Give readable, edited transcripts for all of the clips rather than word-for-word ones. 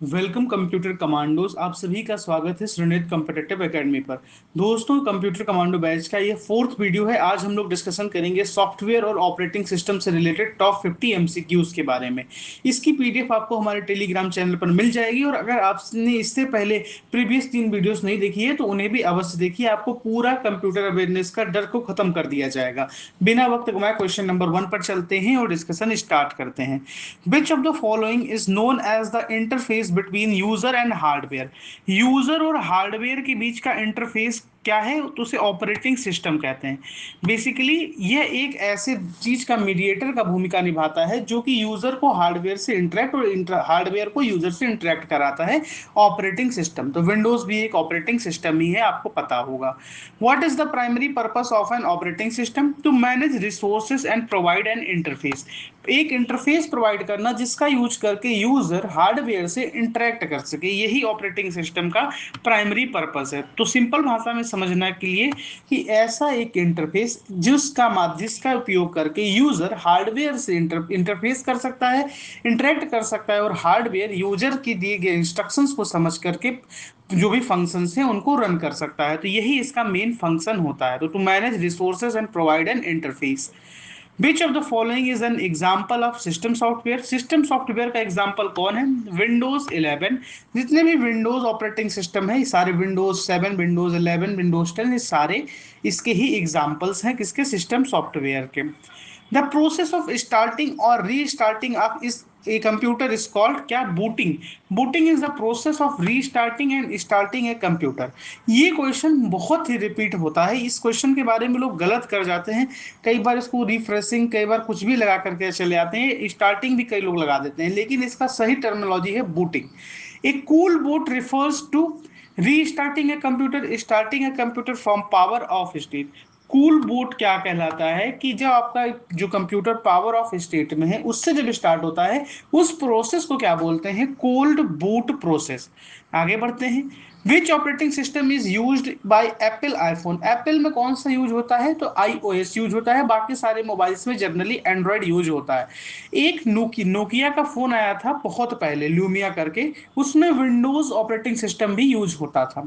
Welcome computer commandos. आप सभी का स्वागत है श्रीनित कॉम्पिटिटिव एकेडमी पर। दोस्तों, कंप्यूटर कमांडो बैच का ये फोर्थ वीडियो है। आज हम लोग डिस्कशन करेंगे सॉफ्टवेयर और ऑपरेटिंग सिस्टम से रिलेटेड टॉप 50 एमसीक्यूज के बारे में। इसकी पीडीएफ आपको हमारे टेलीग्राम चैनल पर मिल जाएगी, और अगर आपने इससे पहले प्रीवियस 3 वीडियोस नहीं देखी है तो उन्हें भी अवश्य देखिए। आपको पूरा कंप्यूटर अवेयरनेस का डर को खत्म कर दिया जाएगा। बिना वक्त गवाए क्वेश्चन नंबर 1 पर चलते हैं और डिस्कशन स्टार्ट करते हैं। Which of the following is known as the interface between user and hardware? User और हार्डवेयर के बीच का इंटरफेस क्या है? तो उसे ऑपरेटिंग सिस्टम कहते हैं। बेसिकली यह एक ऐसे चीज का मीडिएटर का भूमिका निभाता है जो कि यूजर को हार्डवेयर से इंटरेक्ट और हार्डवेयर को यूजर से इंटरेक्ट कराता है। ऑपरेटिंग सिस्टम तो विंडोज भी एक ऑपरेटिंग सिस्टम ही है, आपको पता होगा। What is the primary purpose of an operating system? To manage resources and provide an interface. एक इंटरफेस प्रोवाइड करना जिसका यूज करके यूजर हार्डवेयर से इंटरेक्ट कर सके, यही ऑपरेटिंग सिस्टम का प्राइमरी पर्पस है। तो सिंपल भाषा में समझने के लिए कि ऐसा एक इंटरफेस जिसका उपयोग करके यूजर हार्डवेयर से इंटरफेस कर सकता है, इंटरेक्ट कर सकता है, और हार्डवेयर यूजर की दिए गए इंस्ट्रक्शंस को समझ करके जो भी फंक्शंस हैं उनको रन कर सकता है। तो यही इसका मेन फंक्शन होता है। तो to manage resources and provide an interface. Which of the following is an example of system software? System software का एग्जाम्पल कौन है? विंडोज 11। जितने भी विंडोज ऑपरेटिंग सिस्टम है, ये सारे विंडोज 7, विंडोज 11, विंडोज 10, ये सारे इसके ही एग्जाम्पल्स हैं। किसके? सिस्टम सॉफ्टवेयर के। द प्रोसेस ऑफ स्टार्टिंग और रीस्टार्टिंग ऑफ इस ए कंप्यूटर इज कॉल्ड क्या? Booting. Booting is the process of restarting and starting a computer. ये क्वेश्चन बहुत ही रिपीट होता है। इस क्वेश्चन के बारे में लोग गलत कर जाते हैं। कई बार इसको रिफ्रेशिंग, कई बार कुछ भी लगा करके चले आते हैं। स्टार्टिंग भी कई लोग लगा देते हैं, लेकिन इसका सही टर्मिनोलॉजी है booting. A cool boot refers to restarting a computer, starting a computer from power off state. Cool boot क्या कहलाता है कि जब आपका जो कंप्यूटर पावर ऑफ स्टेट में है उससे जब स्टार्ट होता है, उस प्रोसेस को क्या बोलते हैं? Cold boot process. आगे बढ़ते हैं। Which operating system is used by Apple iPhone? Apple में कौन सा यूज होता है? तो iOS यूज होता है। बाकी सारे मोबाइल्स में जनरली एंड्रॉयड यूज होता है। एक नोकिया का फोन आया था बहुत पहले, ल्यूमिया करके, उसमें विंडोज ऑपरेटिंग सिस्टम भी यूज होता था।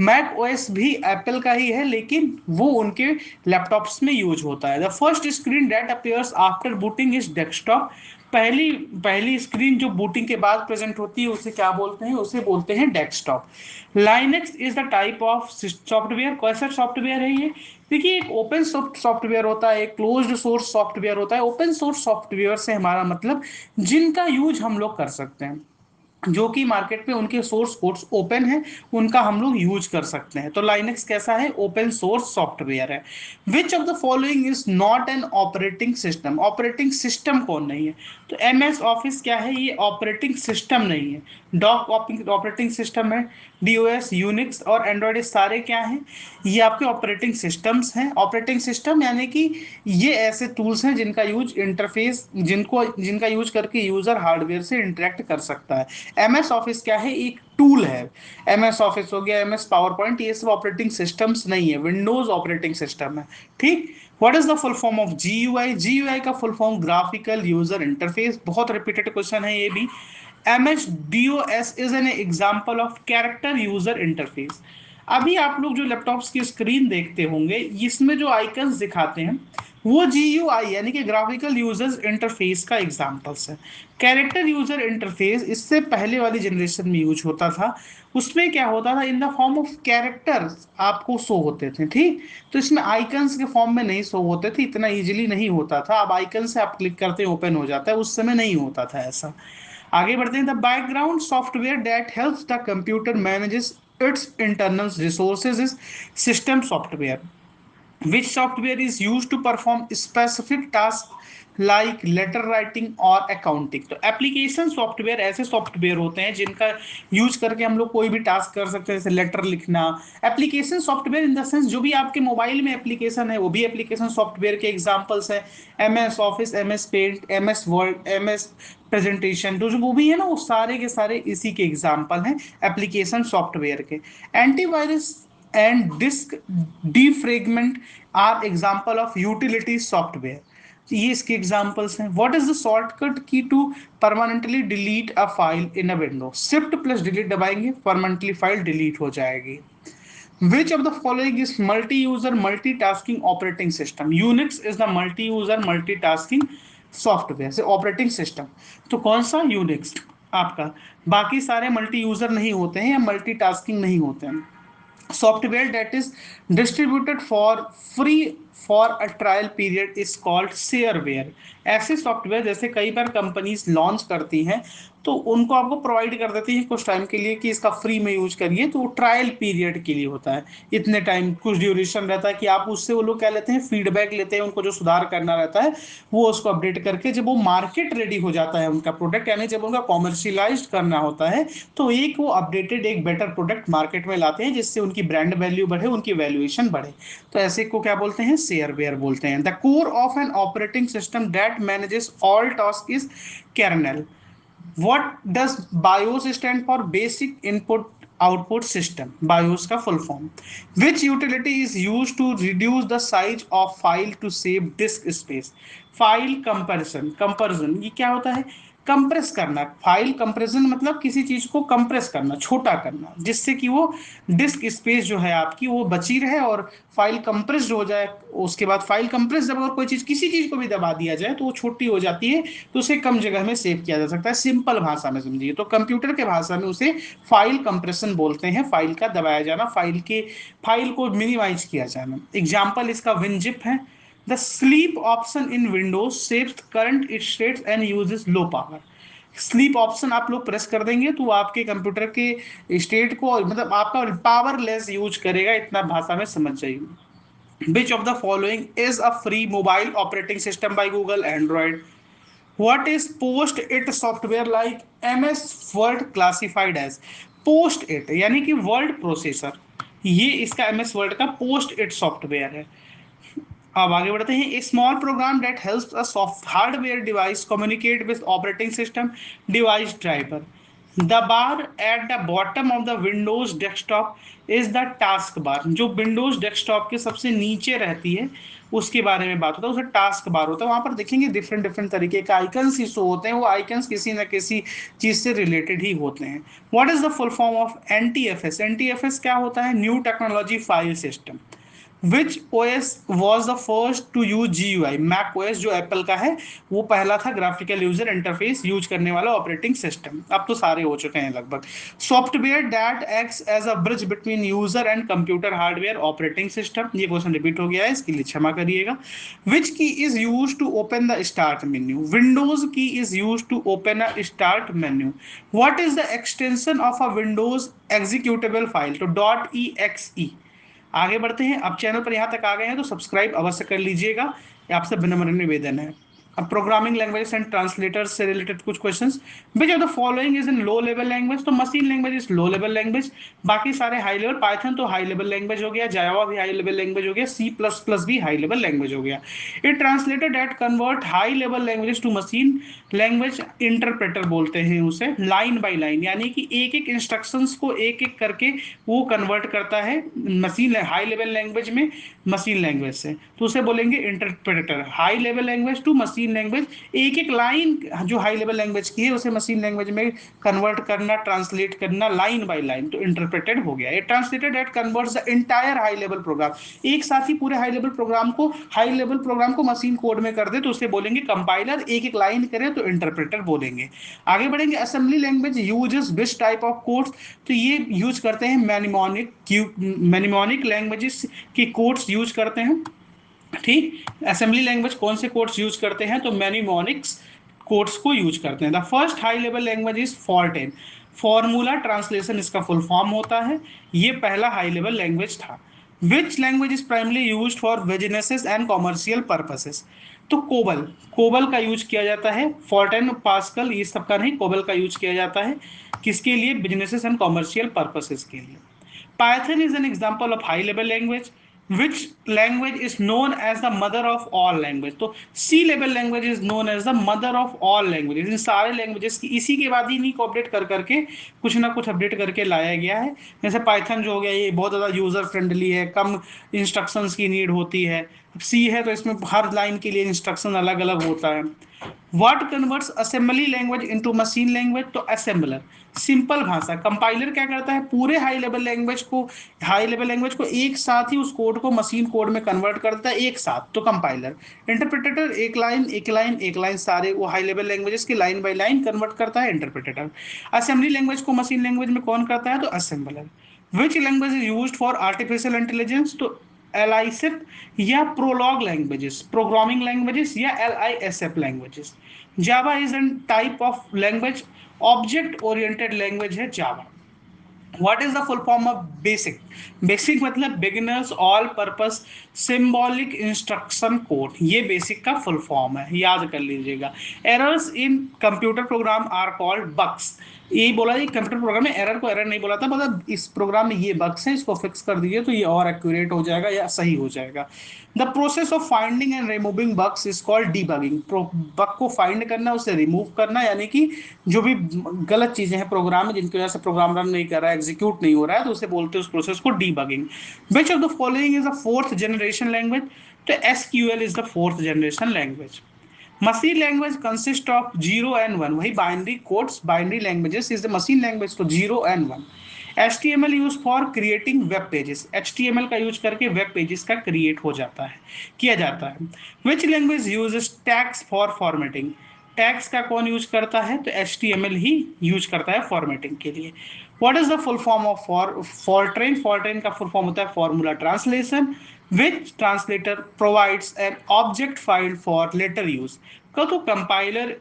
मैक ओएस भी एप्पल का ही है, लेकिन वो उनके लैपटॉप्स में यूज होता है। The first screen that appears after booting is desktop. पहली पहली स्क्रीन जो बूटिंग के बाद प्रेजेंट होती है उसे क्या बोलते हैं? उसे बोलते हैं desktop. Linux is the type of software. कैसा सॉफ्टवेयर है ये? देखिए, एक ओपन सॉफ्टवेयर होता है, एक क्लोज्ड सोर्स सॉफ्टवेयर होता है। ओपन सोर्स सॉफ्टवेयर से हमारा मतलब जिनका यूज हम लोग कर सकते हैं, जो कि मार्केट में उनके सोर्स कोड्स ओपन है, उनका हम लोग यूज कर सकते हैं। तो लाइनेक्स कैसा है? ओपन सोर्स सॉफ्टवेयर है। विच of the following is not an operating system? Operating system कौन नहीं है? तो एमएस ऑफिस क्या है? ये ऑपरेटिंग सिस्टम नहीं है। डॉक ऑपरेटिंग सिस्टम है। डीओएस, यूनिक्स और एंड्रॉइड सारे क्या हैं? ये आपके ऑपरेटिंग सिस्टम्स हैं। ऑपरेटिंग सिस्टम यानी कि ये ऐसे टूल्स हैं जिनका यूज इंटरफेस जिनका यूज करके यूजर हार्डवेयर से इंटरेक्ट कर सकता है। एमएस ऑफिस क्या है? एक टूल है। एमएस ऑफिस हो गया, एमएस पावर पॉइंट, ये सब ऑपरेटिंग सिस्टम्स नहीं है, विंडोज ऑपरेटिंग सिस्टम है। ठीक। What is the full form of GUI? GUI का full form graphical user interface. बहुत रिपीटेड क्वेश्चन है ये भी। MS-DOS is an example of character user interface. अभी आप लोग जो लैपटॉप्स की स्क्रीन देखते होंगे, इसमें जो आइकन्स दिखाते हैं वो GUI यानी कि ग्राफिकल यूजर इंटरफेस का एग्जांपल्स है। कैरेक्टर यूजर इंटरफेस इससे पहले वाली जनरेशन में यूज होता था। उसमें क्या होता था? In the form of characters आपको शो होते थे। ठीक। तो इसमें आइकन्स के फॉर्म में नहीं शो होते थे, इतना इजीली नहीं होता था। अब आइकन से आप क्लिक करते ओपन हो जाता है, उस समय नहीं होता था ऐसा। आगे बढ़ते हैं। The background software that helps the computer manages it's internal resources is system software. which software is used to perform specific tasks like letter writing और accounting? तो एप्लीकेशन सॉफ्टवेयर ऐसे सॉफ्टवेयर होते हैं जिनका यूज करके हम लोग कोई भी टास्क कर सकते हैं, जैसे लेटर लिखना। Application software in the sense जो भी आपके मोबाइल में एप्लीकेशन है वो भी एप्लीकेशन सॉफ्टवेयर के एग्जांपल्स है। MS office, MS paint, MS word, MS presentation, जो जो वो भी है ना, वो सारे के सारे इसी के एग्जांपल हैं एप्लीकेशन सॉफ्टवेयर के। Antivirus and disk defragment are example of utility software। ये इसके एग्जांपल्स हैं। What is the shortcut key to permanently delete a file in a window? Shift plus delete दबाएंगे, परमानेंटली फाइल डिलीट हो जाएगी। Which of the following is multi-user multitasking operating system? Unix is the multi-user multitasking software से operating system. तो कौन सा? Unix आपका। बाकी सारे मल्टी यूजर नहीं होते हैं या मल्टीटास्किंग नहीं होते हैं। Software that is distributed for free for a trial period is called shareware. ऐसे सॉफ्टवेयर जैसे कई बार कंपनीज लॉन्च करती हैं तो उनको आपको प्रोवाइड कर देती है कुछ टाइम के लिए कि इसका फ्री में यूज करिए, तो ट्रायल पीरियड के लिए होता है। इतने टाइम कुछ ड्यूरेशन रहता है कि आप उससे, वो लोग क्या लेते हैं, फीडबैक लेते हैं, उनको जो सुधार करना रहता है वो उसको अपडेट करके जब वो मार्केट रेडी हो जाता है उनका प्रोडक्ट, यानी जब उनका कॉमर्शियलाइज करना होता है, तो एक वो अपडेटेड एक बेटर प्रोडक्ट मार्केट में लाते हैं जिससे उनकी ब्रांड वैल्यू बढ़े, उनकी वैल्यूएशन बढ़े। तो ऐसे को क्या बोलते हैं? शेयरवेयर बोलते हैं। The core of an operating system that manages all task is kernel. What does BIOS stand for? Basic Input Output System. BIOS का full form. Which utility is used to reduce the size of file to save disk space? File comparison. Comparison ये क्या होता है? Compress करना। File compression मतलब किसी चीज को कंप्रेस करना, छोटा करना, जिससे कि वो डिस्क स्पेस जो है आपकी वो बची रहे और फाइल कंप्रेस्ड हो जाए। उसके बाद फाइल कंप्रेस जब अगर कोई चीज, किसी चीज को भी दबा दिया जाए तो वो छोटी हो जाती है, तो उसे कम जगह में सेव किया जा सकता है। सिंपल भाषा में समझिए तो कंप्यूटर के भाषा में उसे फाइल कंप्रेशन बोलते हैं। फाइल का दबाया जाना, फाइल को मिनिमाइज किया जाना। एग्जाम्पल इसका विनजिप है। The sleep option in Windows saves current states and uses low power. Sleep option आप लोग प्रेस कर देंगे तो आपके कंप्यूटर के स्टेट को, मतलब आपका पावरलेस यूज करेगा। इतना भाषा में समझ जाइए। Which of the following is a free mobile operating system by Google Android? What is Post-it software like MS Word classified as? Post-it यानी कि वर्ड प्रोसेसर, ये इसका MS Word का Post-it सॉफ्टवेयर है। अब आगे बढ़ते हैं। A small program that helps a soft hardware device communicate with operating system device driver. The bar at the bottom of the Windows desktop is the task bar. जो Windows desktop के सबसे नीचे रहती है उसके बारे में बात होता है, उसे टास्क बार होता है। वहां पर देखेंगे डिफरेंट डिफरेंट तरीके के आइकन्स ही शो होते हैं, वो आइकन्स किसी न किसी चीज से रिलेटेड ही होते हैं। What is the full form of NTFS? NTFS क्या होता है? New technology file system. Which OS was the first to use GUI? Mac OS जो एप्पल का है वो पहला था ग्राफिकल यूजर इंटरफेस यूज करने वाला ऑपरेटिंग सिस्टम। अब तो सारे हो चुके हैं लगभग। Software that acts as a bridge between user and computer hardware operating system. ये क्वेश्चन रिपीट हो गया है, इसके लिए क्षमा करिएगा। Which key is use to open the start menu? Windows key is use to open a start menu. What is the extension of a Windows executable file? तो .exe। आगे बढ़ते हैं। अब चैनल पर यहाँ तक आ गए हैं तो सब्सक्राइब अवश्य कर लीजिएगा, ये आपसे विनम्र निवेदन है। अब प्रोग्रामिंग लैंग्वेज एंड ट्रांसलेटर्स से रिलेटेड कुछ questions. Which of the following is in low level language? तो machine language is low level language, बाकी सारे हाई लेवल। पाइथन तो हाई लेवल लैंग्वेज हो गया, जावा भी हाई लेवल लैंग्वेज हो गया, C++ भी हाई लेवल लैंग्वेज हो गया। It translated that convert high level language to machine language interpreter बोलते हैं उसे, लाइन बाय लाइन, यानी कि एक एक इंस्ट्रक्शंस को एक एक करके वो कन्वर्ट करता है मशीन हाई लेवल लैंग्वेज में मशीन लैंग्वेज से, तो उसे बोलेंगे interpreter. High level language to machine language, एक एक लाइन जो हाई लेवल लैंग्वेज की है उसे मशीन लैंग्वेज में कन्वर्ट करना, ट्रांसलेट करना लाइन बाय लाइन, तो इंटरप्रेटेड हो गया। ये translated that converts the entire high level program, एक साथ ही पूरे हाई लेवल प्रोग्राम को, हाई लेवल प्रोग्राम को मशीन कोड में कर दे तो उसे बोलेंगे कंपाइलर। एक एक लाइन करे तो इंटरप्रेटर बोलेंगे। आगे बढ़ेंगे। Assembly language uses which type of codes? तो ये यूज करते हैं मैनिमोनिक लैंग्वेजेस की कोड्स यूज करते हैं। ठीक। असेंबली लैंग्वेज कौन से कोड्स यूज करते हैं? तो मैनिमोनिक्स कोड्स को यूज करते हैं। The first high level language is Fortran. Formula translation इसका फुल फॉर्म होता है, ये पहला हाई लेवल लैंग्वेज था। Which language is primarily use for businesses and commercial purposes? तो कोबल, कोबल का यूज किया जाता है। फॉर्टेन, पास्कल ये सब का नहीं, कोबल का यूज किया जाता है। किसके लिए? बिजनेसेस एंड कॉमर्शियल पर्पसेस के लिए। Python is an example of high level language. Which language is known as the mother of all language? तो C level language is known as the mother of all languages। इन सारे languages की इसी के बाद ही इन्हीं को अपडेट कर करके कुछ ना कुछ अपडेट करके लाया गया है। जैसे पाइथन जो हो गया ये बहुत ज़्यादा यूज़र फ्रेंडली है, कम इंस्ट्रक्शंस की नीड होती है। सी है तो इसमें हर लाइन के लिए इंस्ट्रक्शन अलग अलग होता है। What converts assembly language into machine language, तो असेंबलर, सिंपल भाषा। कंपाइलर क्या करता है, पूरे हाई लेवल लैंग्वेज को एक साथ ही उस कोड को मशीन कोड में कन्वर्ट करता है एक साथ, तो कंपाइलर। इंटरप्रेटर एक लाइन एक लाइन एक लाइन सारे वो हाई लेवल लैंग्वेजेस की लाइन बाय लाइन कन्वर्ट करता है इंटरप्रेटर। असेंबली लैंग्वेज को मशीन लैंग्वेज में कौन करता है, तो assembler. Which language is used for artificial intelligence, तो एलआईसिप या प्रोलॉग लैंग्वेजेस, प्रोग्रामिंग लैंग्वेजेस या LISP languages. Java is an type of language, object oriented language है Java. What is the full form of basic, basic मतलब beginners all purpose symbolic instruction code, ये basic का full form है, याद कर लीजिएगा। Errors in computer program are called bugs, यही बोला जी, कंप्यूटर प्रोग्राम में एरर को एरर नहीं बोला था, मतलब इस प्रोग्राम में ये बग्स हैं, इसको फिक्स कर दीजिए तो ये और एक्यूरेट हो जाएगा या सही हो जाएगा। The process of finding and removing bugs is called debugging, bug को फाइंड करना उसे रिमूव करना, यानी कि जो भी गलत चीजें हैं प्रोग्राम में जिनकी वजह से प्रोग्राम रन नहीं कर रहा है, एग्जीक्यूट नहीं हो रहा है, तो उसे बोलते हैं उस प्रोसेस को debugging. Which of the following is the fourth generation language, तो SQL is the fourth generation language. Machine language consist of zero and one, वही binary codes, binary languages is the machine language, तो zero and one. HTML use for creating web pages, HTML का use करके web pages का create हो जाता है, किया जाता है। Which language uses tags for formatting, tags का कौन यूज करता है, तो HTML ही यूज करता है फॉर्मेटिंग के लिए। What is the full form of Fortran, Fortran का फुल फॉर्म होता है formula translation. Which translator provides an object file for later use, का तो compiler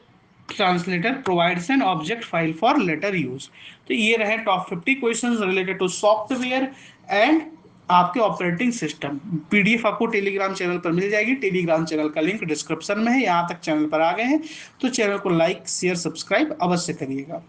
translator provides an object file for later use. तो ये रहे top 50 questions related to software and आपके operating system. PDF आपको Telegram channel पर मिल जाएगी, टेलीग्राम चैनल का लिंक डिस्क्रिप्शन में है। यहाँ तक चैनल पर आ गए हैं तो चैनल को लाइक शेयर सब्सक्राइब अवश्य करिएगा।